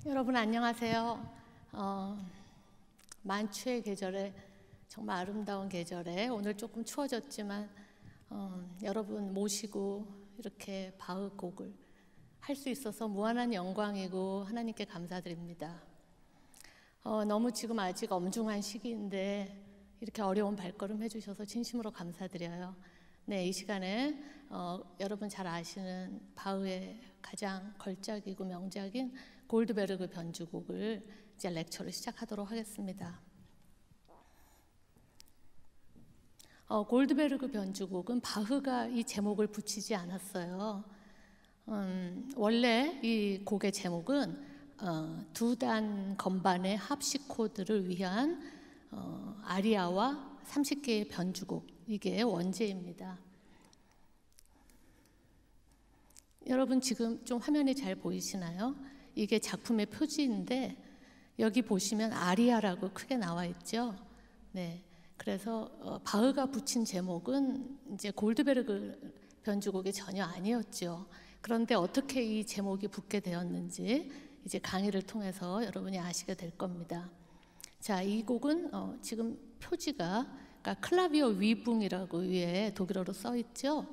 여러분 안녕하세요. 만추의 계절에 정말 아름다운 계절에 오늘 조금 추워졌지만 여러분 모시고 이렇게 바흐 곡을 할 수 있어서 무한한 영광이고 하나님께 감사드립니다. 너무 지금 아직 엄중한 시기인데 이렇게 어려운 발걸음 해주셔서 진심으로 감사드려요. 네, 이 시간에 여러분 잘 아시는 바흐의 가장 걸작이고 명작인 골드베르그 변주곡을 이제 렉처를 시작하도록 하겠습니다. 골드베르그 변주곡은 바흐가 이 제목을 붙이지 않았어요. 원래 이 곡의 제목은 두 단 건반의 합식 코드를 위한 아리아와 30개의 변주곡, 이게 원제입니다. 여러분 지금 좀 화면이 잘 보이시나요? 이게 작품의 표지인데 여기 보시면 아리아라고 크게 나와 있죠. 네, 그래서 바흐가 붙인 제목은 이제 골드베르그 변주곡이 전혀 아니었죠. 그런데 어떻게 이 제목이 붙게 되었는지 이제 강의를 통해서 여러분이 아시게 될 겁니다. 자, 이 곡은 지금 표지가 그러니까 클라비어 위붕이라고 위에 독일어로 써 있죠.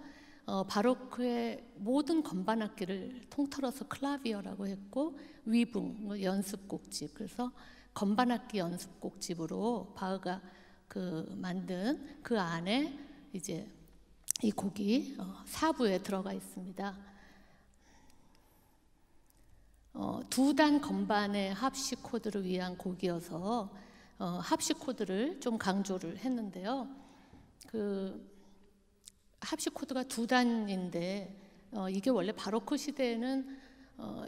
바로크의 모든 건반 악기를 통틀어서 클라비어라고 했고 위붕 연습곡집, 그래서 건반 악기 연습곡집으로 바흐가 만든 그 안에 이제 이 곡이 4부에 들어가 있습니다. 두 단 건반의 합식 코드를 위한 곡이어서 합식 코드를 좀 강조를 했는데요. 합식 코드가 두 단인데 이게 원래 바로크 시대에는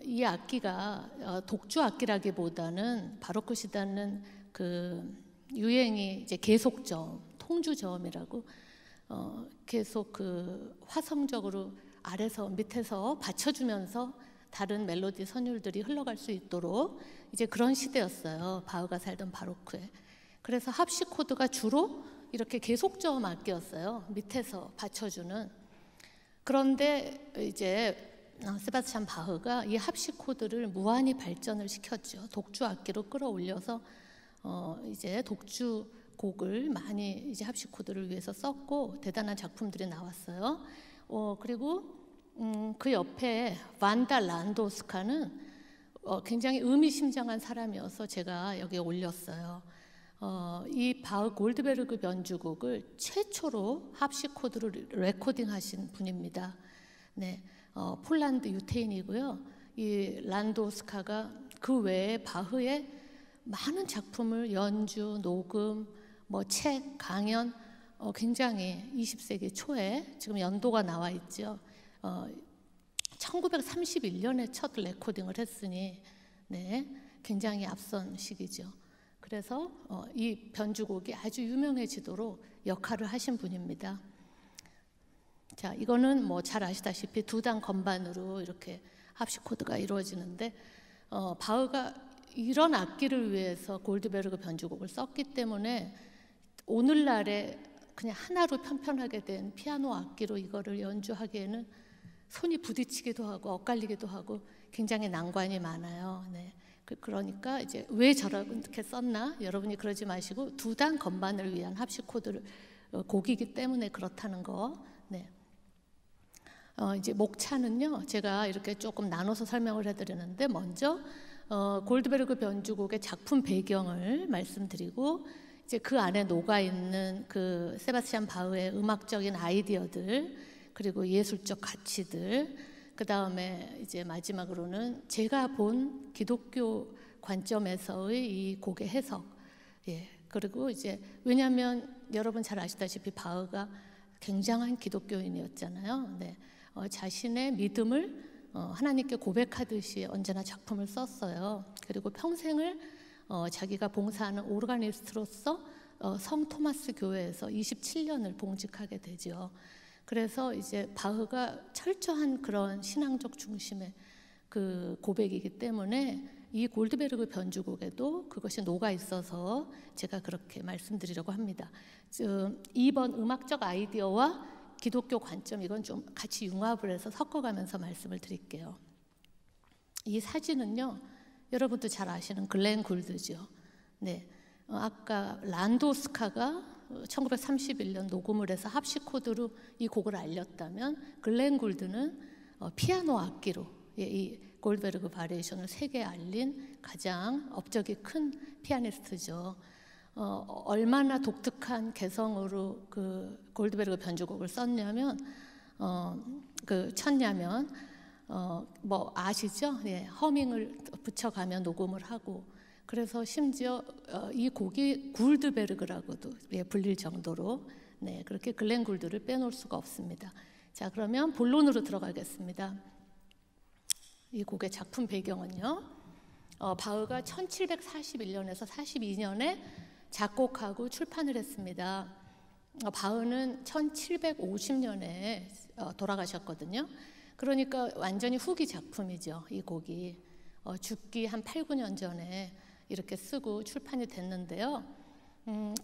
이 악기가 독주 악기라기보다는 바로크 시대는 유행이 이제 계속저음, 통주저음이라고 계속 화성적으로 아래서 밑에서 받쳐주면서 다른 멜로디 선율들이 흘러갈 수 있도록 이제 그런 시대였어요. 바흐가 살던 바로크에. 그래서 합식 코드가 주로 이렇게 계속저음 악기였어요. 밑에서 받쳐주는. 그런데 이제 세바스찬 바흐가 이 합식 코드를 무한히 발전을 시켰죠. 독주 악기로 끌어올려서 이제 독주 곡을 많이 이제 합식 코드를 위해서 썼고 대단한 작품들이 나왔어요. 그리고 그 옆에 반다 란도스카는 굉장히 의미심장한 사람이어서 제가 여기에 올렸어요. 이 바흐 골드베르그 변주곡을 최초로 합식 코드를 레코딩하신 분입니다. 네, 폴란드 유태인이고요. 이 란도스카가 그 외에 바흐의 많은 작품을 연주, 녹음, 책, 강연 굉장히 20세기 초에 지금 연도가 나와 있죠. 1931년에 첫 레코딩을 했으니 네, 굉장히 앞선 시기죠. 그래서 이 변주곡이 아주 유명해지도록 역할을 하신 분입니다. 자, 이거는 잘 아시다시피 두 단 건반으로 이렇게 합식 코드가 이루어지는데 바흐가 이런 악기를 위해서 골드베르그 변주곡을 썼기 때문에 오늘날에 그냥 하나로 편편하게 된 피아노 악기로 이거를 연주하기에는 손이 부딪히기도 하고 엇갈리기도 하고 굉장히 난관이 많아요. 네. 그러니까 이제 왜 저렇게 썼나? 여러분이 그러지 마시고 두 단 건반을 위한 합식 코드를 곡이기 때문에 그렇다는 거. 네. 이제 목차는요, 제가 이렇게 조금 나눠서 설명을 해드리는데 먼저 골드베르그 변주곡의 작품 배경을 말씀드리고 이제 그 안에 녹아 있는 세바스찬 바흐의 음악적인 아이디어들 그리고 예술적 가치들, 그 다음에 이제 마지막으로는 제가 본 기독교 관점에서의 이 곡의 해석. 예, 그리고 이제 왜냐하면 여러분 잘 아시다시피 바흐가 굉장한 기독교인이었잖아요. 네, 자신의 믿음을 하나님께 고백하듯이 언제나 작품을 썼어요. 그리고 평생을 자기가 봉사하는 오르가니스트로서 성 토마스 교회에서 27년을 봉직하게 되죠. 그래서 이제 바흐가 철저한 그런 신앙적 중심의 고백이기 때문에 이 골드베르그 변주곡에도 그것이 녹아 있어서 제가 그렇게 말씀드리려고 합니다. 2번 음악적 아이디어와 기독교 관점, 이건 좀 같이 융합을 해서 섞어가면서 말씀을 드릴게요. 이 사진은요, 여러분도 잘 아시는 글렌 굴드죠. 네, 아까 란도스카가 1931년 녹음을 해서 합시코드로 이 곡을 알렸다면 글렌 굴드는 피아노 악기로 이 골드베르그 바리에이션을 세계에 알린 가장 업적이 큰 피아니스트죠. 얼마나 독특한 개성으로 그 골드베르그 변주곡을 썼냐면 쳤냐면 뭐 아시죠? 예, 허밍을 붙여가며 녹음을 하고, 그래서 심지어 이 곡이 굴드베르그라고도 불릴 정도로 네, 그렇게 글렌 굴드를 빼놓을 수가 없습니다. 자, 그러면 본론으로 들어가겠습니다. 이 곡의 작품 배경은요, 바흐가 1741년에서 42년에 작곡하고 출판을 했습니다. 바흐는 1750년에 돌아가셨거든요. 그러니까 완전히 후기 작품이죠. 이 곡이 죽기 한 8, 9년 전에 이렇게 쓰고 출판이 됐는데요.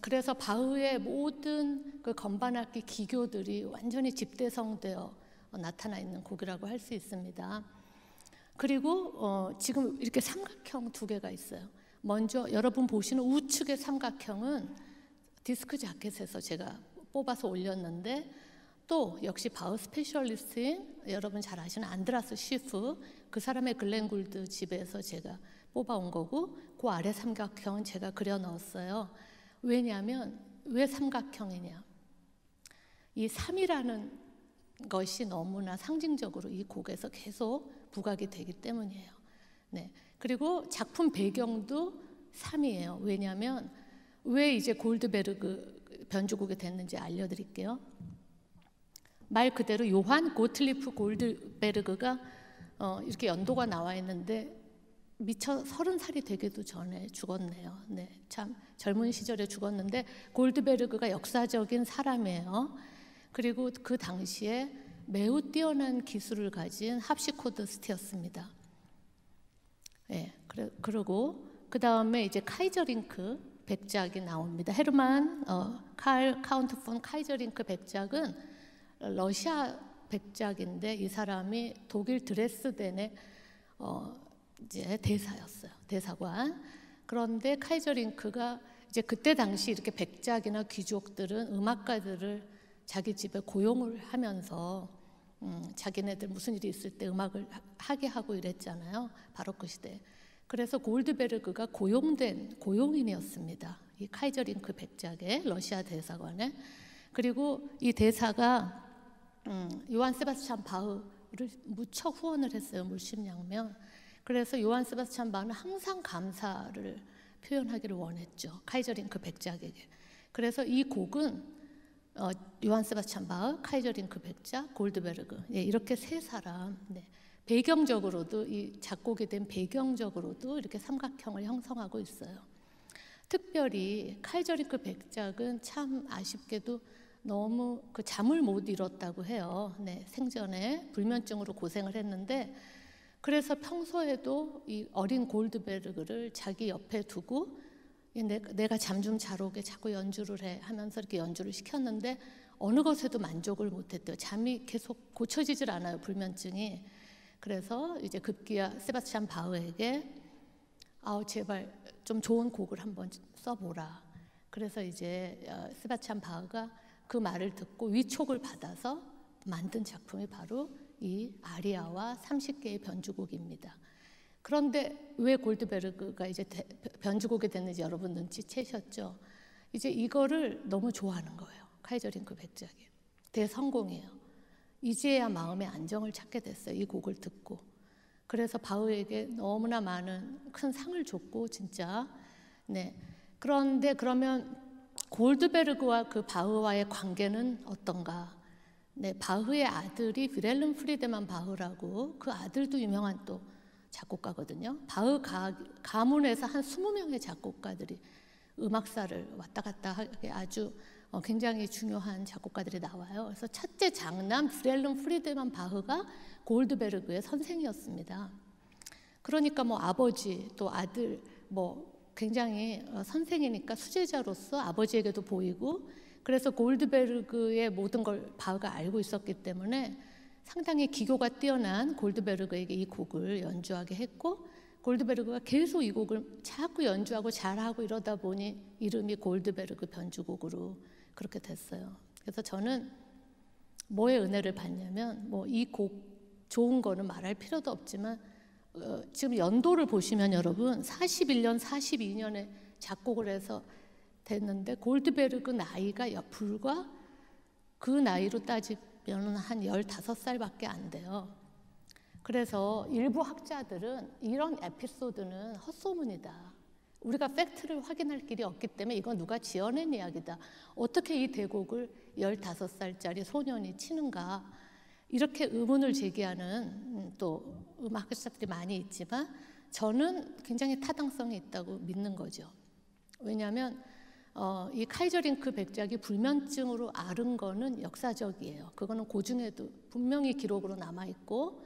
그래서 바흐의 모든 그 건반악기 기교들이 완전히 집대성되어 나타나 있는 곡이라고 할 수 있습니다. 그리고 지금 이렇게 삼각형 두 개가 있어요. 먼저 여러분 보시는 우측의 삼각형은 디스크 자켓에서 제가 뽑아서 올렸는데, 또 역시 바흐 스페셜리스트인 여러분 잘 아시는 안드라스 쉬프, 그 사람의 글렌 굴드 집에서 제가 뽑아온 거고, 그 아래 삼각형은 제가 그려 넣었어요. 왜냐하면 왜 삼각형이냐, 이 3이라는 것이 너무나 상징적으로 이 곡에서 계속 부각이 되기 때문이에요. 네. 그리고 작품 배경도 3이에요. 왜냐하면 왜 이제 골드베르그 변주곡이 됐는지 알려드릴게요. 말 그대로 요한 고틀리프 골드베르그가 이렇게 연도가 나와 있는데 미처 30살이 되기도 전에 죽었네요. 네, 참 젊은 시절에 죽었는데 골드베르그가 역사적인 사람이에요. 그리고 그 당시에 매우 뛰어난 기술을 가진 합시코드스트였습니다. 네, 그리고 그 다음에 이제 카이저링크 백작이 나옵니다. 헤르만 칼 카운트 폰 카이저링크 백작은 러시아 백작인데, 이 사람이 독일 드레스덴의 이제 대사였어요. 대사관. 그런데 카이저링크가 이제 그때 당시 이렇게 백작이나 귀족들은 음악가들을 자기 집에 고용을 하면서 자기네들 무슨 일이 있을 때 음악을 하게 하고 이랬잖아요. 바로크 시대. 그래서 골드베르그가 고용인이었습니다. 이 카이저링크 백작의 러시아 대사관에. 그리고 이 대사가 요한 세바스찬 바흐를 무척 후원을 했어요. 물심양면. 그래서 요한 세바스찬 바흐는 항상 감사를 표현하기를 원했죠. 카이저링크 백작에게. 그래서 이 곡은 요한 세바스찬 바흐, 카이저링크 백작, 골드베르그, 예, 이렇게 세 사람, 네, 배경적으로도 이 작곡이 된 배경적으로도 이렇게 삼각형을 형성하고 있어요. 특별히 카이저링크 백작은 참 아쉽게도 너무 그 잠을 못 이뤘다고 해요. 네, 생전에 불면증으로 고생을 했는데, 그래서 평소에도 이 어린 골드베르그를 자기 옆에 두고 내가 잠 좀 잘 오게 자꾸 연주를 해 하면서 이렇게 연주를 시켰는데 어느 것에도 만족을 못했대요. 잠이 계속 고쳐지질 않아요, 불면증이. 그래서 이제 급기야 세바스찬 바흐에게 제발 좀 좋은 곡을 한번 써보라. 그래서 이제 세바스찬 바흐가 그 말을 듣고 위촉을 받아서 만든 작품이 바로 이 아리아와 30개의 변주곡입니다. 그런데 왜 골드베르그가 이제 변주곡이 됐는지 여러분 눈치채셨죠? 이제 이거를 너무 좋아하는 거예요. 카이저링크 백작이. 대성공이에요. 이제야 마음의 안정을 찾게 됐어요. 이 곡을 듣고. 그래서 바흐에게 너무나 많은 큰 상을 줬고 진짜. 네. 그런데 그러면 골드베르그와 그 바흐와의 관계는 어떤가? 네, 바흐의 아들이 윌헬름 프리드만 바흐라고, 그 아들도 유명한 또 작곡가거든요. 바흐 가문에서 한 20명의 작곡가들이 음악사를 왔다 갔다 하게 아주 굉장히 중요한 작곡가들이 나와요. 그래서 첫째 장남 윌헬름 프리드만 바흐가 골드베르그의 선생이었습니다. 그러니까 뭐 아버지 또 아들 뭐 굉장히 선생이니까 수제자로서 아버지에게도 보이고, 그래서 골드베르그의 모든 걸 바흐가 알고 있었기 때문에 상당히 기교가 뛰어난 골드베르그에게 이 곡을 연주하게 했고, 골드베르그가 계속 이 곡을 자꾸 연주하고 잘하고 이러다 보니 이름이 골드베르그 변주곡으로 그렇게 됐어요. 그래서 저는 뭐의 은혜를 받냐면 뭐 이 곡 좋은 거는 말할 필요도 없지만 지금 연도를 보시면 여러분 41년, 42년에 작곡을 해서 됐는데 골드베르그 나이가 불과 그 나이로 따지면 한 15살밖에 안 돼요. 그래서 일부 학자들은 이런 에피소드는 헛소문이다. 우리가 팩트를 확인할 길이 없기 때문에 이건 누가 지어낸 이야기다. 어떻게 이 대곡을 15살짜리 소년이 치는가. 이렇게 의문을 제기하는 또 음악학자들이 많이 있지만 저는 굉장히 타당성이 있다고 믿는 거죠. 왜냐하면 이 카이저링크 백작이 불면증으로 앓은 거는 역사적이에요. 그거는 고증에도 분명히 기록으로 남아있고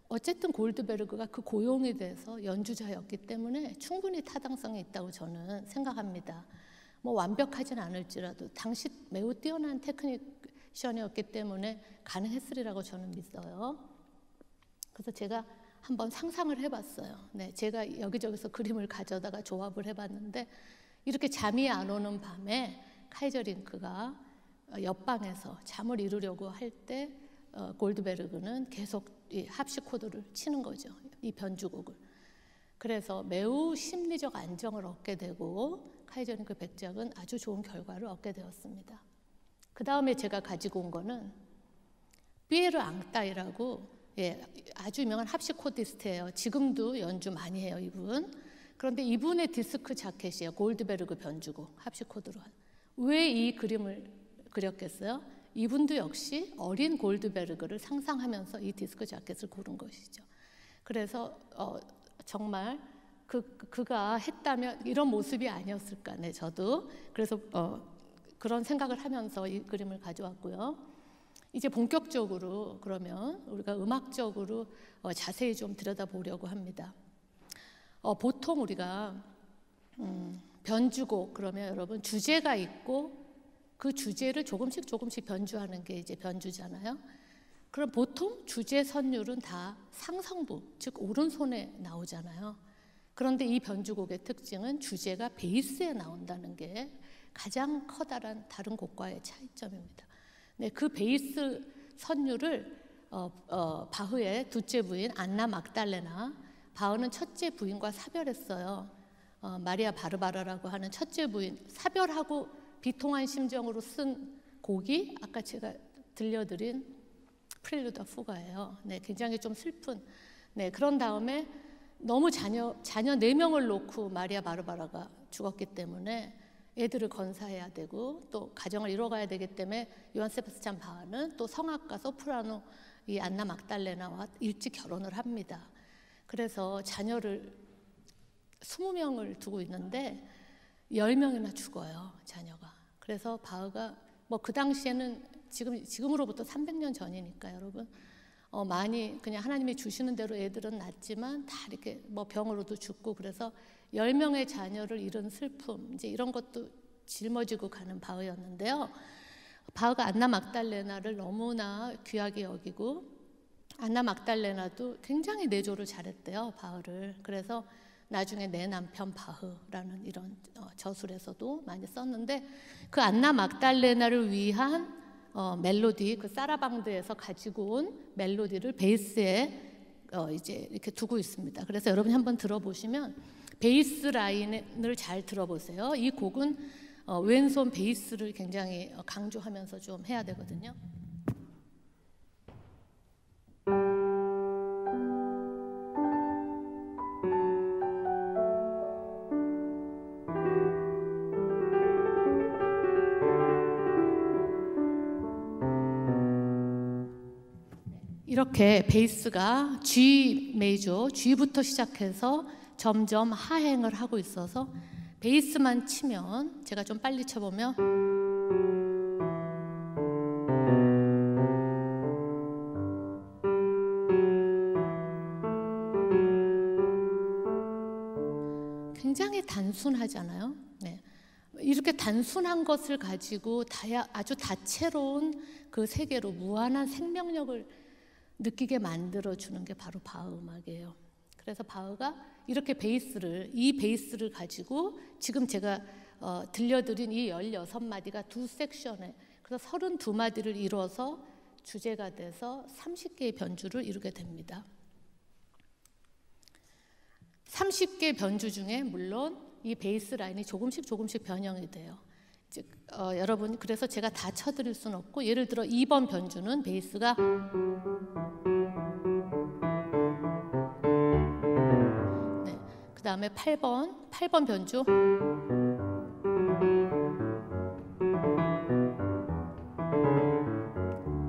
어쨌든 골드베르그가 그 고용이 돼서 연주자였기 때문에 충분히 타당성이 있다고 저는 생각합니다. 뭐 완벽하진 않을지라도 당시 매우 뛰어난 테크니션이었기 때문에 가능했으리라고 저는 믿어요. 그래서 제가 한번 상상을 해봤어요. 네, 제가 여기저기서 그림을 가져다가 조합을 해봤는데 이렇게 잠이 안 오는 밤에 카이저링크가 옆방에서 잠을 이루려고 할 때 골드베르그는 계속 이 합시코드를 치는 거죠. 이 변주곡을. 그래서 매우 심리적 안정을 얻게 되고 카이저링크 백작은 아주 좋은 결과를 얻게 되었습니다. 그 다음에 제가 가지고 온 거는 피에르 앙따이라고 아주 유명한 합시코디스트예요. 지금도 연주 많이 해요, 이분. 그런데 이분의 디스크 자켓이에요. 골드베르그 변주곡 합시코드로 한. 왜 이 그림을 그렸겠어요? 이분도 역시 어린 골드베르그를 상상하면서 이 디스크 자켓을 고른 것이죠. 그래서 정말 그가 했다면 이런 모습이 아니었을까. 네, 저도 그래서 그런 생각을 하면서 이 그림을 가져왔고요. 이제 본격적으로 그러면 우리가 음악적으로 자세히 좀 들여다보려고 합니다. 보통 우리가 변주곡 그러면 여러분 주제가 있고 그 주제를 조금씩 변주하는 게 이제 변주잖아요. 그럼 보통 주제 선율은 다 상성부, 즉 오른손에 나오잖아요. 그런데 이 변주곡의 특징은 주제가 베이스에 나온다는 게 가장 커다란 다른 곡과의 차이점입니다. 네, 그 베이스 선율을 바흐의 둘째 부인 안나 막달레나, 바흐는 첫째 부인과 사별했어요. 마리아 바르바라라고 하는 첫째 부인, 사별하고 비통한 심정으로 쓴 곡이 아까 제가 들려드린 프렐류드 후가예요. 네, 굉장히 좀 슬픈. 네, 그런 다음에 너무 자녀 4명을 놓고 마리아 바르바라가 죽었기 때문에 애들을 건사해야 되고 또 가정을 이뤄가야 되기 때문에 요한 세바스찬 바흐는 또 성악가 소프라노 이 안나 막달레나와 일찍 결혼을 합니다. 그래서 자녀를 20명을 두고 있는데 10명이나 죽어요, 자녀가. 그래서 바흐가 뭐 그 당시에는 지금으로부터 300년 전이니까 여러분 많이 그냥 하나님이 주시는 대로 애들은 낳지만 다 이렇게 뭐 병으로도 죽고 그래서 10명의 자녀를 잃은 슬픔 이제 이런 것도 짊어지고 가는 바흐였는데요. 바흐가 안나 막달레나를 너무나 귀하게 여기고 안나 막달레나도 굉장히 내조를 잘했대요, 바흐를. 그래서 나중에 내 남편 바흐라는 이런 저술에서도 많이 썼는데 그 안나 막달레나를 위한 멜로디, 그 사라방드에서 가지고 온 멜로디를 베이스에 이제 이렇게 두고 있습니다. 그래서 여러분이 한번 들어보시면 베이스 라인을 잘 들어보세요. 이 곡은 왼손 베이스를 굉장히 강조하면서 좀 해야 되거든요. 이렇게 베이스가 G 메이저, G부터 시작해서 점점 하행을 하고 있어서 베이스만 치면 제가 좀 빨리 쳐보면 굉장히 단순하잖아요. 네. 이렇게 단순한 것을 가지고 아주 다채로운 그 세계로 무한한 생명력을 느끼게 만들어주는 게 바로 바흐 음악이에요. 그래서 바흐가 이렇게 이 베이스를 가지고 지금 제가 들려드린 이 16마디가 두 섹션에, 그래서 32마디를 이뤄서 주제가 돼서 30개의 변주를 이루게 됩니다. 30개 변주 중에 물론 이 베이스 라인이 조금씩 변형이 돼요. 여러분, 그래서 제가 다 쳐드릴 수는 없고, 예를 들어 2번 변주는 베이스가 네, 그 다음에 8번 변주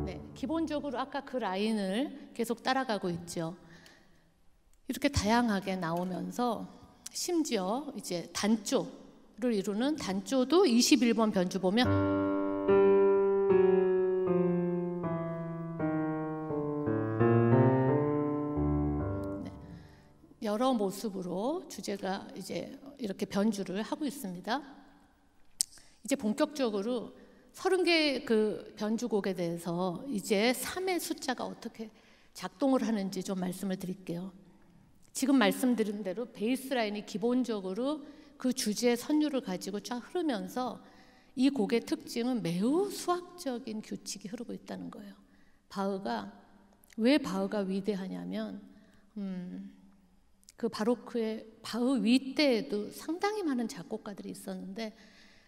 네, 기본적으로 아까 그 라인을 계속 따라가고 있죠. 이렇게 다양하게 나오면서 심지어 이제 단조를 이루는 단조도 21번 변주 보면 네, 여러 모습으로 주제가 이제 이렇게 변주를 하고 있습니다. 이제 본격적으로 30개 그 변주곡에 대해서 이제 3의 숫자가 어떻게 작동을 하는지 좀 말씀을 드릴게요. 지금 말씀드린 대로 베이스 라인이 기본적으로 그 주제의 선율을 가지고 쫙 흐르면서 이 곡의 특징은 매우 수학적인 규칙이 흐르고 있다는 거예요. 왜 바흐가 위대하냐면 그 바로크의 바흐 위 때에도 상당히 많은 작곡가들이 있었는데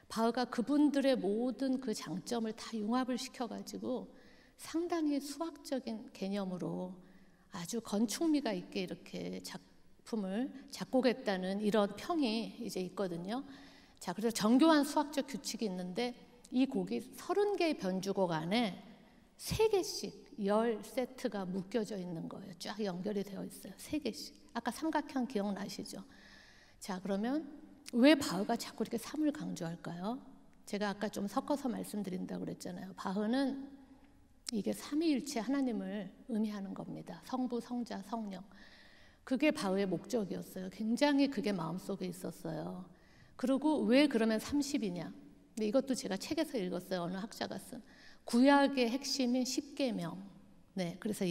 바흐가 그분들의 모든 그 장점을 다 융합을 시켜가지고 상당히 수학적인 개념으로 아주 건축미가 있게 이렇게 작품을 작곡했다는 이런 평이 이제 있거든요. 자, 그래서 정교한 수학적 규칙이 있는데 이 곡이 30개의 변주곡 안에 3개씩 10세트가 묶여져 있는 거예요. 쫙 연결이 되어 있어요. 3개씩. 아까 삼각형 기억나시죠? 자, 그러면 왜 바흐가 자꾸 이렇게 3을 강조할까요? 제가 아까 좀 섞어서 말씀드린다고 그랬잖아요. 바흐는 이게 삼위일체 하나님을 의미하는 겁니다. 성부, 성자, 성령. 그게 바흐의 목적이었어요. 굉장히 그게 마음속에 있었어요. 그리고 왜 그러면 30이냐? 근데 이것도 제가 책에서 읽었어요. 어느 학자가 쓴. 구약의 핵심인 십계명. 네, 그래서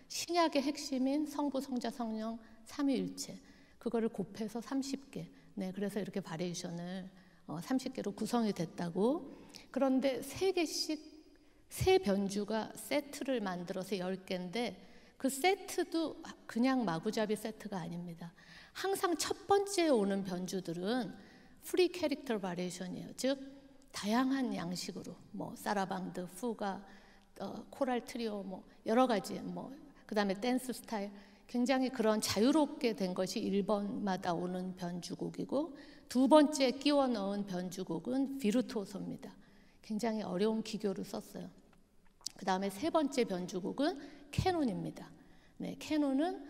신약의 핵심인 성부, 성자, 성령, 삼위일체. 그거를 곱해서 30개. 네, 그래서 이렇게 바리에이션을 30개로 구성이 됐다고. 그런데 3개씩 세 변주가 세트를 만들어서 10개인데 그 세트도 그냥 마구잡이 세트가 아닙니다. 항상 첫 번째에 오는 변주들은 프리 캐릭터 바리에이션이에요. 즉 다양한 양식으로 뭐 사라방드, fuga, 코랄 트리오 뭐 여러 가지 그다음에 댄스 스타일 굉장히 그런 자유롭게 된 것이 1번마다 오는 변주곡이고 두 번째 끼워 넣은 변주곡은 비르투오소입니다. 굉장히 어려운 기교를 썼어요. 그 다음에 세 번째 변주곡은 캐논입니다. 네, 캐논은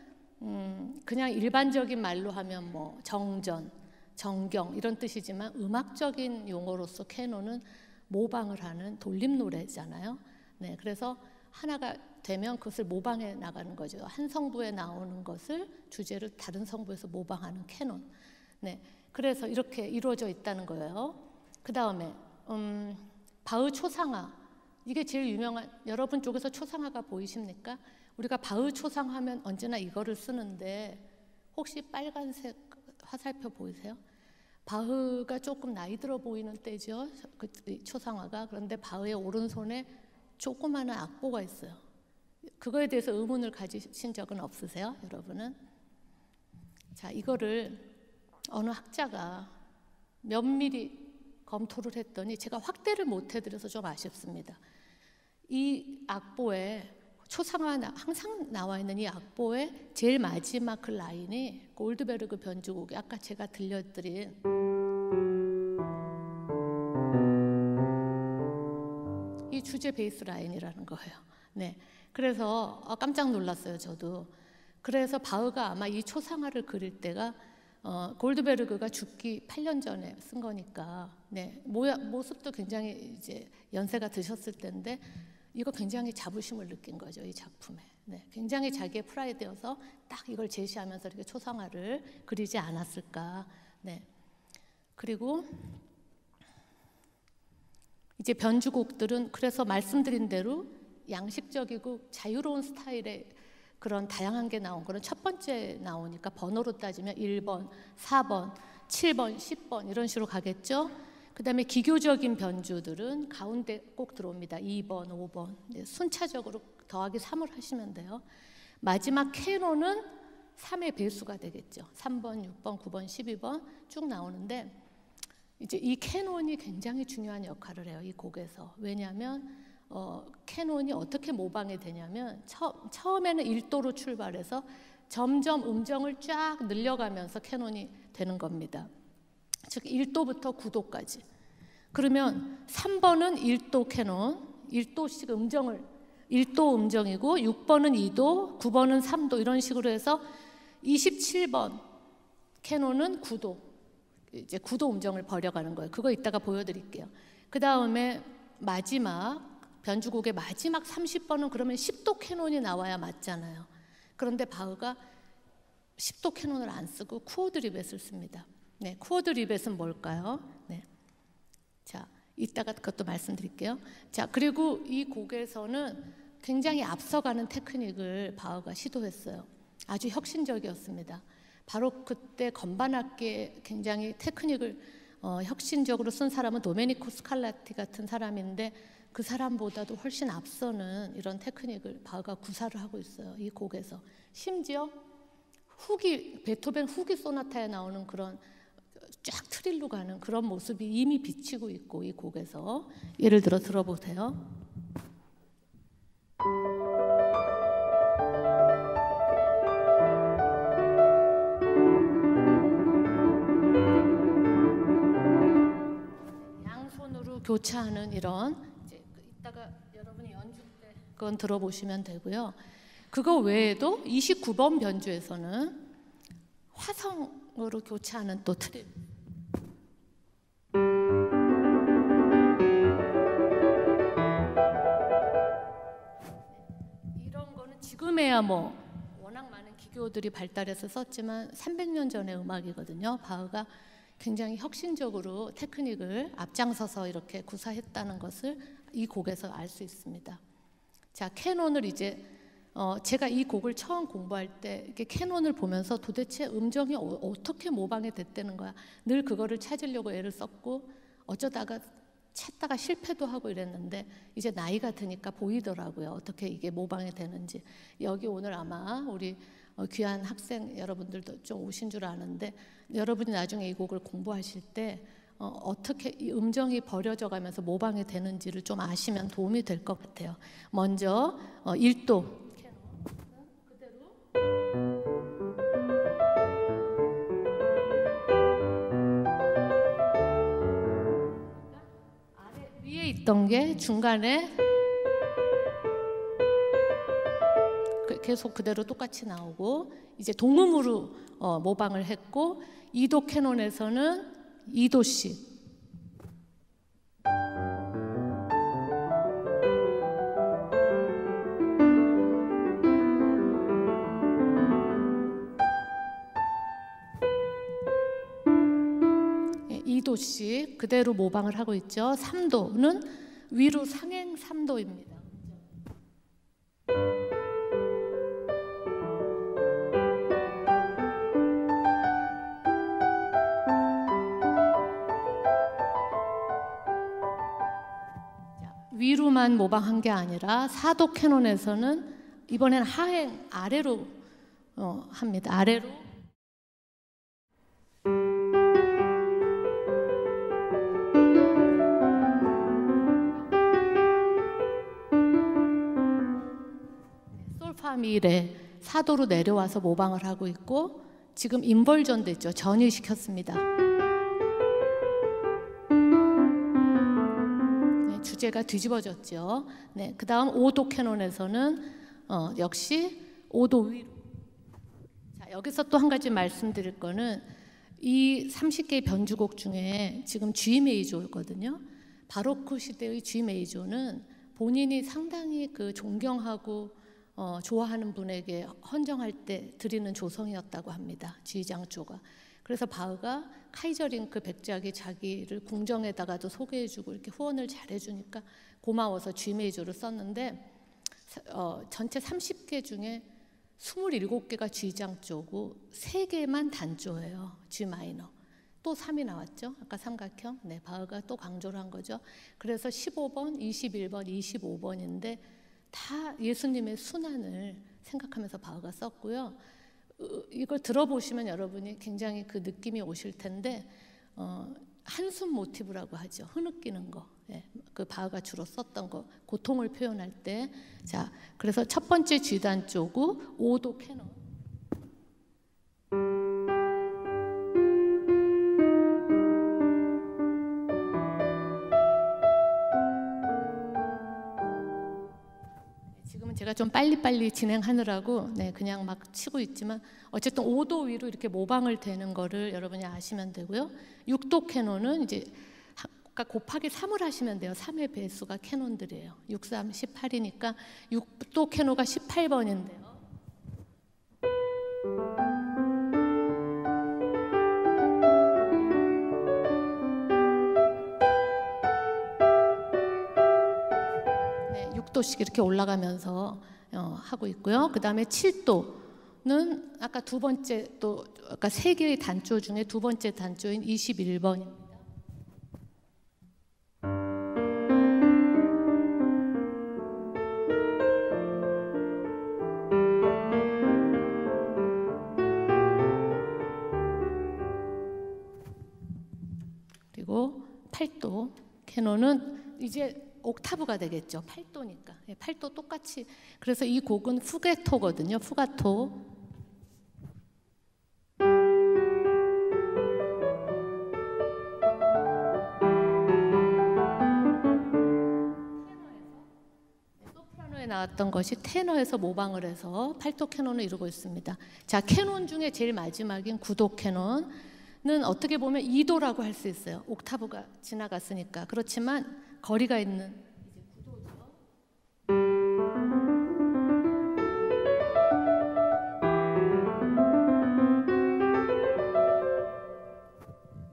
그냥 일반적인 말로 하면 뭐 정전, 정경 이런 뜻이지만 음악적인 용어로서 캐논은 모방을 하는 돌림 노래잖아요. 네, 그래서 하나가 되면 그것을 모방해 나가는 거죠. 한 성부에 나오는 것을 주제를 다른 성부에서 모방하는 캐논. 네, 그래서 이렇게 이루어져 있다는 거예요. 그 다음에 바흐 초상화, 이게 제일 유명한, 여러분 쪽에서 초상화가 보이십니까? 우리가 바흐 초상화하면 언제나 이거를 쓰는데 혹시 빨간색 화살표 보이세요? 바흐가 조금 나이 들어 보이는 때죠, 그 초상화가. 그런데 바흐의 오른손에 조그마한 악보가 있어요. 그거에 대해서 의문을 가지신 적은 없으세요, 여러분은? 자, 이거를 어느 학자가 면밀히 검토를 했더니 제가 확대를 못 해드려서 좀 아쉽습니다. 이 악보에 초상화 항상 나와 있는 이 악보의 제일 마지막 그 라인이 골드베르그 변주곡이 아까 제가 들려드린 이 주제 베이스 라인이라는 거예요. 네, 그래서 깜짝 놀랐어요, 저도. 그래서 바흐가 아마 이 초상화를 그릴 때가 골드베르그가 죽기 8년 전에 쓴 거니까, 네, 모습도 굉장히 이제 연세가 드셨을 텐데 이거 굉장히 자부심을 느낀 거죠, 이 작품에. 네, 굉장히 자기의 프라이드여서 딱 이걸 제시하면서 이렇게 초상화를 그리지 않았을까. 네, 그리고 이제 변주곡들은 그래서 말씀드린 대로 양식적이고 자유로운 스타일의 그런 다양한 게 나온 거는 첫 번째 나오니까 번호로 따지면 1번, 4번, 7번, 10번 이런 식으로 가겠죠. 그 다음에 기교적인 변주들은 가운데 꼭 들어옵니다. 2번, 5번. 순차적으로 더하기 3을 하시면 돼요. 마지막 캐논은 3의 배수가 되겠죠. 3번, 6번, 9번, 12번 쭉 나오는데 이제 이 캐논이 굉장히 중요한 역할을 해요. 이 곡에서. 왜냐하면 캐논이 어떻게 모방이 되냐면 처음에는 1도로 출발해서 점점 음정을 쫙 늘려가면서 캐논이 되는 겁니다. 즉 1도부터 9도까지. 그러면 3번은 1도 캐논, 1도씩 음정을 1도 음정이고 6번은 2도, 9번은 3도 이런 식으로 해서 27번 캐논은 9도. 이제 9도 음정을 벌여가는 거예요. 그거 이따가 보여드릴게요. 그 다음에 마지막 변주곡의 마지막 30번은 그러면 10도 캐논이 나와야 맞잖아요. 그런데 바흐가 10도 캐논을 안 쓰고 쿠어드 리벳을 씁니다. 네, 쿠어드 리벳은 뭘까요? 네. 자, 이따가 그것도 말씀드릴게요. 자, 그리고 이 곡에서는 굉장히 앞서가는 테크닉을 바흐가 시도했어요. 아주 혁신적이었습니다. 바로 그때 건반악기에 굉장히 테크닉을 혁신적으로 쓴 사람은 도메니코 스칼라티 같은 사람인데 그 사람보다도 훨씬 앞서는 이런 테크닉을 바흐가 구사를 하고 있어요. 이 곡에서. 심지어 베토벤 후기 소나타에 나오는 그런 쫙 트릴로 가는 그런 모습이 이미 비치고 있고 이 곡에서 예를 들어 들어보세요. 양손으로 교차하는 이런 이제 이따가 여러분이 연주 때 그건 들어보시면 되고요. 그거 외에도 29번 변주에서는 화성으로 교차하는 또 트릴. 이런 거는 지금에야 뭐 워낙 많은 기교들이 발달해서 썼지만 300년 전의 음악이거든요. 바흐가 굉장히 혁신적으로 테크닉을 앞장서서 이렇게 구사했다는 것을 이 곡에서 알 수 있습니다. 자, 캐논을 이제 제가 이 곡을 처음 공부할 때 이렇게 캐논을 보면서 도대체 음정이 어떻게 모방이 됐다는 거야. 늘 그거를 찾으려고 애를 썼고 어쩌다가 찾다가 실패도 하고 이랬는데 이제 나이가 드니까 보이더라고요. 어떻게 이게 모방이 되는지. 여기 오늘 아마 우리 귀한 학생 여러분들도 좀 오신 줄 아는데 여러분이 나중에 이 곡을 공부하실 때 어떻게 이 음정이 버려져 가면서 모방이 되는지를 좀 아시면 도움이 될 것 같아요. 먼저 1도 위에 있던 게 중간에 계속 그대로 똑같이 나오고 이제 동음으로 모방을 했고 2도 캐논에서는 2도씩 씩 그대로 모방을 하고 있죠. 3도는 위로 상행 3도입니다. 위로만 모방한 게 아니라 4도 캐논에서는 이번에는 하행 아래로 합니다. 아래로 솔파미레 4도로 내려와서 모방을 하고 있고 지금 인벌전 됐죠. 전이시켰습니다. 네, 주제가 뒤집어졌죠. 네, 그 다음 5도 캐논에서는 역시 5도 위로. 자, 여기서 또 한 가지 말씀드릴 거는 이 30개의 변주곡 중에 지금 G 메이저거든요. 바로크 시대의 G 메이저는 본인이 상당히 그 존경하고 좋아하는 분에게 헌정할 때 드리는 조성이었다고 합니다. G장조가. 그래서 바흐가 카이저링크 백작이 자기를 궁정에다가도 소개해주고 이렇게 후원을 잘해주니까 고마워서 G 메이저를 썼는데 전체 30개 중에 27개가 G장조고 3개만 단조예요. G 마이너. 또 3이 나왔죠. 아까 삼각형. 네, 바흐가 또 강조를 한 거죠. 그래서 15번, 21번, 25번인데 다 예수님의 순환을 생각하면서 바흐가 썼고요. 이걸 들어보시면 여러분이 굉장히 그 느낌이 오실 텐데 한숨 모티브라고 하죠. 흐느끼는 거. 예, 그 바흐가 주로 썼던 거. 고통을 표현할 때. 자, 그래서 첫 번째 G단조고 5도 캐논. 제가 좀 빨리빨리 진행하느라고 그냥 막 치고 있지만 어쨌든 5도 위로 이렇게 모방을 되는 거를 여러분이 아시면 되고요. 6도 캐논은 이제 아까 곱하기 3을 하시면 돼요. 3의 배수가 캐논들이에요. 6, 3, 18이니까 6도 캐논가 18번인데요. 도씩 이렇게 올라가면서 하고 있고요. 그 다음에 7도는 아까 두 번째 또 아까 3개의 단조 중에 두 번째 단조인 21번입니다. 그리고 8도 캐논은 이제 옥타브가 되겠죠. 8도니까. 8도 똑같이. 그래서 이 곡은 푸게토거든요. 푸가토. 소프라노에 나왔던 것이 테너에서 모방을 해서 8도 캐논을 이루고 있습니다. 자, 캐논 중에 제일 마지막인 9도 캐논은 어떻게 보면 2도라고 할 수 있어요. 옥타브가 지나갔으니까. 그렇지만 거리가 있는 이제 구도죠.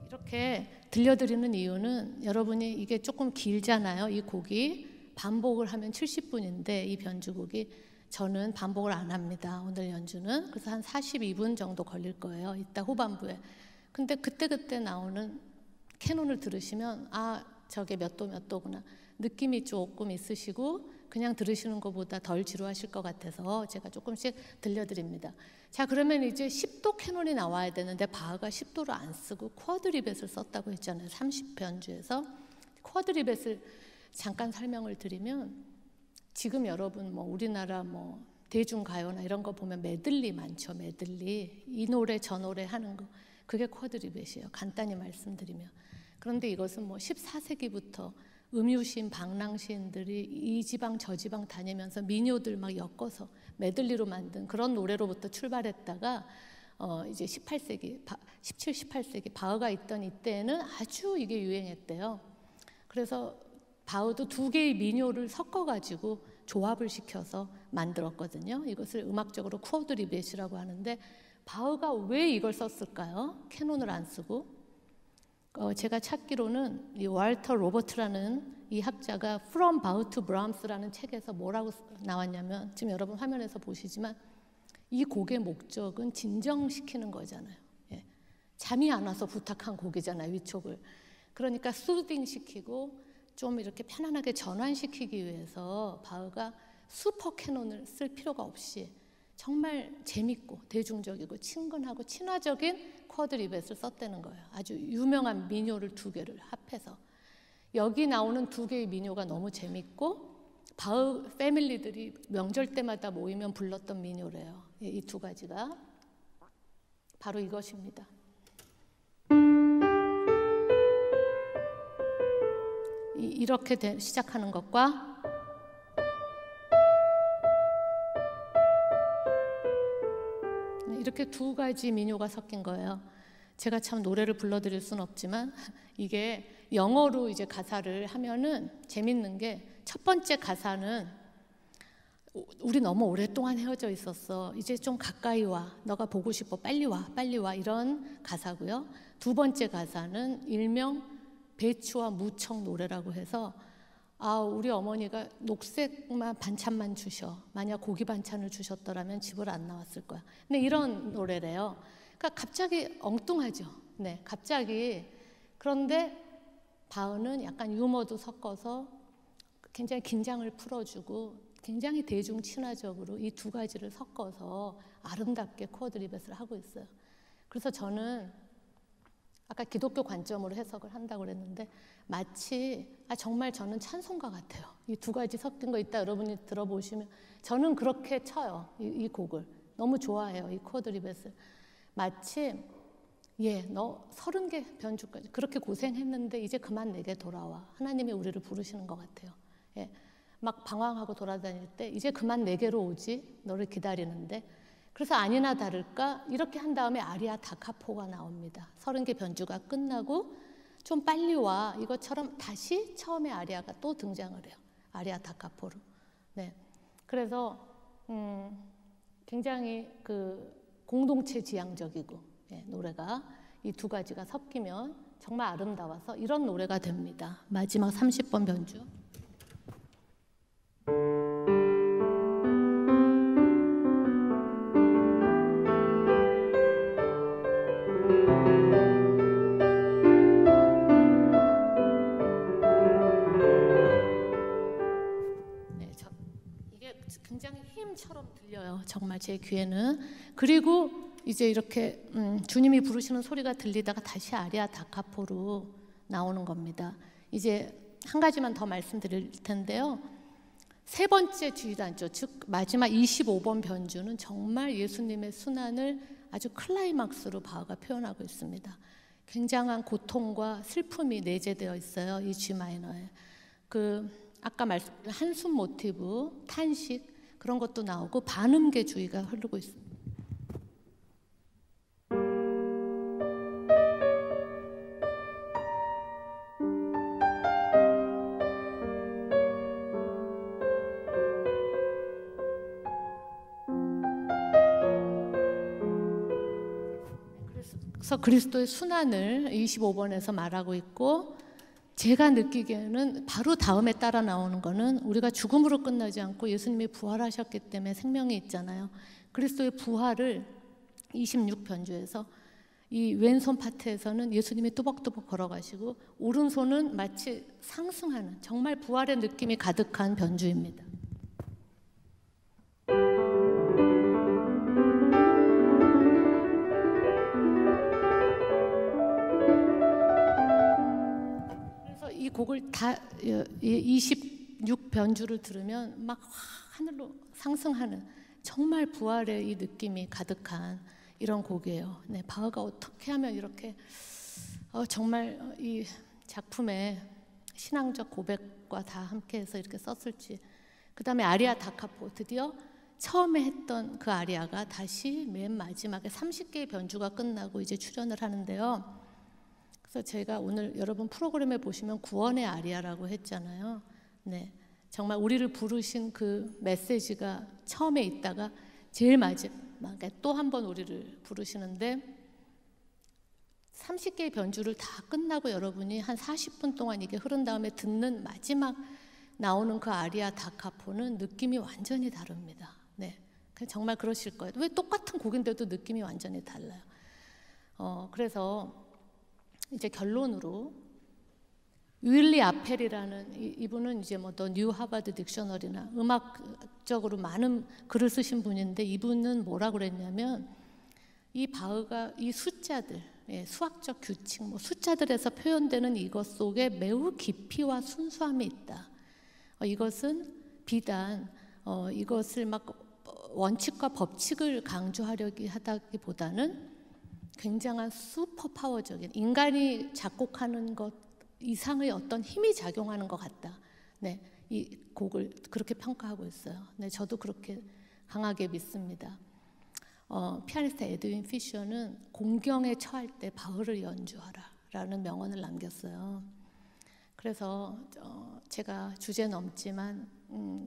이렇게 들려드리는 이유는 여러분이 이게 조금 길잖아요. 이 곡이 반복을 하면 70분인데 이 변주곡이 저는 반복을 안 합니다. 오늘 연주는. 그래서 한 42분 정도 걸릴 거예요. 이따 후반부에. 근데 그때 나오는 캐논을 들으시면 저게 몇 도 몇 도구나 느낌이 조금 있으시고 그냥 들으시는 것보다 덜 지루하실 것 같아서 제가 조금씩 들려드립니다. 자, 그러면 이제 10도 캐논이 나와야 되는데 바흐가 10도를 안 쓰고 쿼드리벳을 썼다고 했잖아요. 30변주에서 쿼드리벳을 잠깐 설명을 드리면 지금 여러분 뭐 우리나라 뭐 대중가요나 이런 거 보면 메들리 많죠. 메들리 이 노래 저 노래 하는 거 그게 쿼드리벳이에요. 간단히 말씀드리면. 그런데 이것은 뭐 14세기부터 음유시인, 방랑시인들이 이 지방 저 지방 다니면서 민요들 막 엮어서 메들리로 만든 그런 노래로부터 출발했다가 이제 17, 18세기 바흐가 있던 이때에는 아주 이게 유행했대요. 그래서 바흐도 2개의 민요를 섞어가지고 조합을 시켜서 만들었거든요. 이것을 음악적으로 쿼드리벳이라고 하는데 바흐가 왜 이걸 썼을까요? 캐논을 안 쓰고. 제가 찾기로는 이 월터 로버트라는 이 학자가 From Bach to Brahms라는 책에서 뭐라고 나왔냐면 지금 여러분 화면에서 보시지만 이 곡의 목적은 진정시키는 거잖아요. 예. 잠이 안 와서 부탁한 곡이잖아요. 위촉을. 그러니까 수딩시키고 좀 이렇게 편안하게 전환시키기 위해서 바흐가 슈퍼 캐논을 쓸 필요가 없이 정말 재밌고 대중적이고 친근하고 친화적인 쿼드리벳을 썼다는 거예요. 아주 유명한 민요를 2개를 합해서. 여기 나오는 2개의 민요가 너무 재밌고 바흐 패밀리들이 명절 때마다 모이면 불렀던 민요래요. 이 2가지가 바로 이것입니다. 이렇게 시작하는 것과 이렇게 2가지 민요가 섞인 거예요. 제가 참 노래를 불러드릴 수는 없지만 이게 영어로 이제 가사를 하면은 재밌는 게 첫 번째 가사는 우리 너무 오랫동안 헤어져 있었어. 이제 좀 가까이 와. 너가 보고 싶어. 빨리 와. 빨리 와. 이런 가사고요. 2번째 가사는 일명 배추와 무청 노래라고 해서 우리 어머니가 녹색만 반찬만 주셔. 만약 고기 반찬을 주셨더라면 집을 안 나왔을 거야. 근데 이런 노래래요. 그러니까 갑자기 엉뚱하죠. 네, 갑자기. 그런데 바흐는 약간 유머도 섞어서 굉장히 긴장을 풀어주고 굉장히 대중 친화적으로 이 두 가지를 섞어서 아름답게 코어드 리벳을 하고 있어요. 그래서 저는 아까 기독교 관점으로 해석을 한다고 그랬는데 마치 정말 저는 찬송가 같아요. 이 두 가지 섞인 거 이따 여러분이 들어보시면 저는 그렇게 쳐요. 이 곡을 너무 좋아해요. 이 코어드 리벳을 마치 너 30개 변주까지 그렇게 고생했는데 이제 그만 내게 돌아와. 하나님이 우리를 부르시는 것 같아요. 막 방황하고 돌아다닐 때 이제 그만 내게로 오지. 너를 기다리는데. 그래서 아니나 다를까 이렇게 한 다음에 아리아 다카포가 나옵니다. 30개 변주가 끝나고 좀 빨리 와. 이것처럼 다시 처음에 아리아가 또 등장을 해요. 아리아 다카포로. 네. 그래서 굉장히 그 공동체 지향적이고 노래가 이 두 가지가 섞이면 정말 아름다워서 이런 노래가 됩니다. 마지막 30번 변주. 이게 굉장히 힘처럼 들려요. 정말 제 귀에는. 그리고 이제 이렇게 주님이 부르시는 소리가 들리다가 다시 아리아 다카포로 나오는 겁니다. 이제 한 가지만 더 말씀드릴 텐데요. 세 번째 주의단조, 즉 마지막 25번 변주는 정말 예수님의 순환을 아주 클라이막스로 바흐가 표현하고 있습니다. 굉장한 고통과 슬픔이 내재되어 있어요. 이 G 마이너에. 아까 말씀드린 한숨 모티브, 탄식 그런 것도 나오고 반음계 주의가 흐르고 있습니다. 그래서 그리스도의 순환을 25번에서 말하고 있고 제가 느끼기에는 바로 다음에 따라 나오는 거는 우리가 죽음으로 끝나지 않고 예수님이 부활하셨기 때문에 생명이 있잖아요. 그리스도의 부활을 26변주에서 이 왼손 파트에서는 예수님이 뚜벅뚜벅 걸어가시고 오른손은 마치 상승하는 정말 부활의 느낌이 가득한 변주입니다. 이 곡을 다 26변주를 들으면 막 하늘로 상승하는 정말 부활의 이 느낌이 가득한 이런 곡이에요. 네, 바흐가 어떻게 하면 이렇게 정말 이 작품에 신앙적 고백과 다 함께해서 이렇게 썼을지. 그 다음에 아리아 다카포, 드디어 처음에 했던 그 아리아가 다시 맨 마지막에 30개의 변주가 끝나고 이제 출연을 하는데요. 그래서 제가 오늘 여러분 프로그램에 보시면 구원의 아리아라고 했잖아요. 네, 정말 우리를 부르신 그 메시지가 처음에 있다가 제일 마지막에 또 한 번 우리를 부르시는데 30개의 변주를 다 끝나고 여러분이 한 40분 동안 이게 흐른 다음에 듣는 마지막 나오는 그 아리아 다카포는 느낌이 완전히 다릅니다. 네, 정말 그러실 거예요. 왜 똑같은 곡인데도 느낌이 완전히 달라요. 그래서 이제 결론으로 윌리 아펠이라는 이분은 이제 뭐 더 뉴 하버드 딕셔너리나 음악적으로 많은 글을 쓰신 분인데 이분은 뭐라 그랬냐면 이 바흐가 이 숫자들, 수학적 규칙, 뭐 숫자들에서 표현되는 이것 속에 매우 깊이와 순수함이 있다. 이것은 비단 이것을 막 원칙과 법칙을 강조하려고 하다기보다는 굉장한 슈퍼 파워적인 인간이 작곡하는 것 이상의 어떤 힘이 작용하는 것 같다. 네, 이 곡을 그렇게 평가하고 있어요. 네, 저도 그렇게 강하게 믿습니다. 피아니스트 에드윈 피셔는 공경에 처할 때 바흐를 연주하라라는 명언을 남겼어요. 그래서 제가 주제 넘지만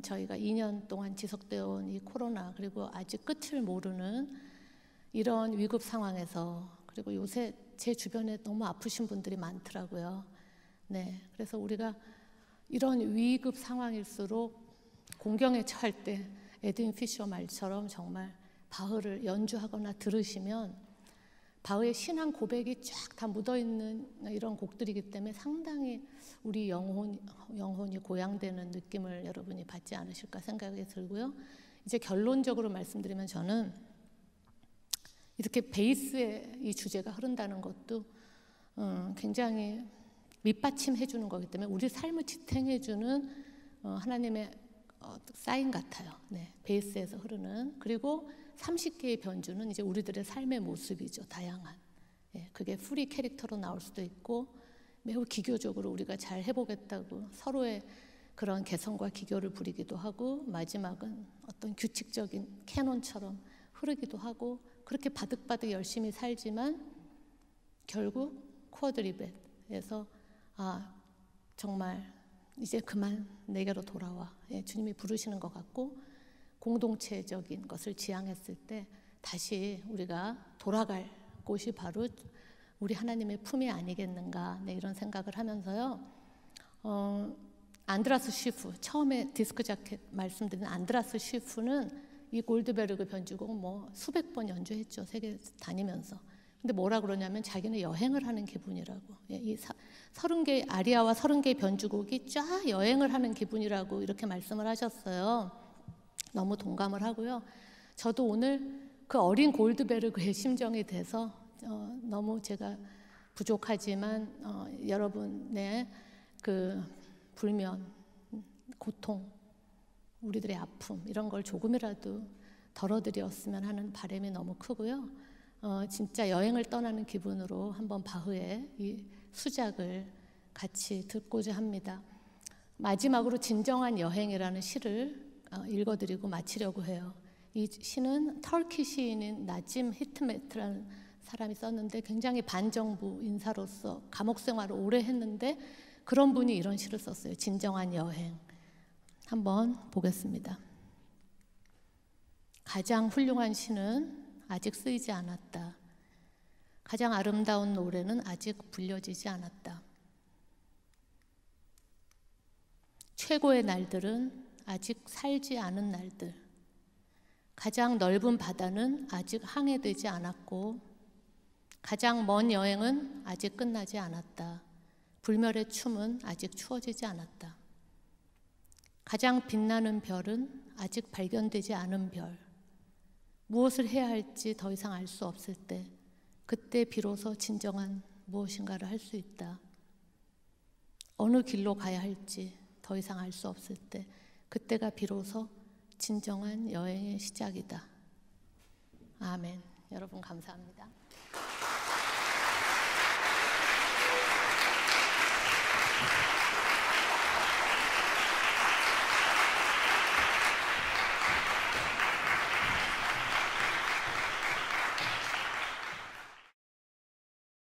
저희가 2년 동안 지속되어 온 이 코로나 그리고 아직 끝을 모르는 이런 위급 상황에서 그리고 요새 제 주변에 너무 아프신 분들이 많더라고요. 네, 그래서 우리가 이런 위급 상황일수록 공경에 처할 때 에드윈 피셔 말처럼 정말 바흐를 연주하거나 들으시면 바흐의 신앙 고백이 쫙 다 묻어있는 이런 곡들이기 때문에 상당히 우리 영혼이 고양되는 느낌을 여러분이 받지 않으실까 생각이 들고요. 이제 결론적으로 말씀드리면 저는 이렇게 베이스에 이 주제가 흐른다는 것도 굉장히 밑받침해 주는 거기 때문에 우리 삶을 지탱해 주는 하나님의 사인 같아요. 네, 베이스에서 흐르는. 그리고 30개의 변주는 이제 우리들의 삶의 모습이죠. 다양한. 예, 그게 프리 캐릭터로 나올 수도 있고 매우 기교적으로 우리가 잘 해보겠다고 서로의 그런 개성과 기교를 부리기도 하고 마지막은 어떤 규칙적인 캐논처럼 흐르기도 하고 그렇게 바득바득 열심히 살지만 결국 쿼드리벳에서 정말 이제 그만 내게로 돌아와. 예, 주님이 부르시는 것 같고 공동체적인 것을 지향했을 때 다시 우리가 돌아갈 곳이 바로 우리 하나님의 품이 아니겠는가. 네, 이런 생각을 하면서요. 안드라스 쉬프, 처음에 디스크 자켓 말씀드린 안드라스 쉬프는 이 골드베르그 변주곡 뭐 수백 번 연주했죠. 세계 다니면서. 근데 뭐라 그러냐면 자기는 여행을 하는 기분이라고. 예, 이 30개 아리아와 30개의 변주곡이 쫙 여행을 하는 기분이라고 이렇게 말씀을 하셨어요. 너무 동감을 하고요. 저도 오늘 그 어린 골드베르그의 심정이 돼서 너무 제가 부족하지만 여러분의 그 불면, 고통, 우리들의 아픔 이런 걸 조금이라도 덜어드렸으면 하는 바람이 너무 크고요. 진짜 여행을 떠나는 기분으로 한번 바흐의 이 수작을 같이 듣고자 합니다. 마지막으로 진정한 여행이라는 시를 읽어드리고 마치려고 해요. 이 시는 터키 시인인 나짐 히트메트라는 사람이 썼는데 굉장히 반정부 인사로서 감옥 생활을 오래 했는데 그런 분이 이런 시를 썼어요. 진정한 여행. 한번 보겠습니다. 가장 훌륭한 시는 아직 쓰이지 않았다. 가장 아름다운 노래는 아직 불려지지 않았다. 최고의 날들은 아직 살지 않은 날들. 가장 넓은 바다는 아직 항해되지 않았고 가장 먼 여행은 아직 끝나지 않았다. 불멸의 춤은 아직 추워지지 않았다. 가장 빛나는 별은 아직 발견되지 않은 별. 무엇을 해야 할지 더 이상 알 수 없을 때 그때 비로소 진정한 무엇인가를 할 수 있다. 어느 길로 가야 할지 더 이상 알 수 없을 때 그때가 비로소 진정한 여행의 시작이다. 아멘. 여러분 감사합니다.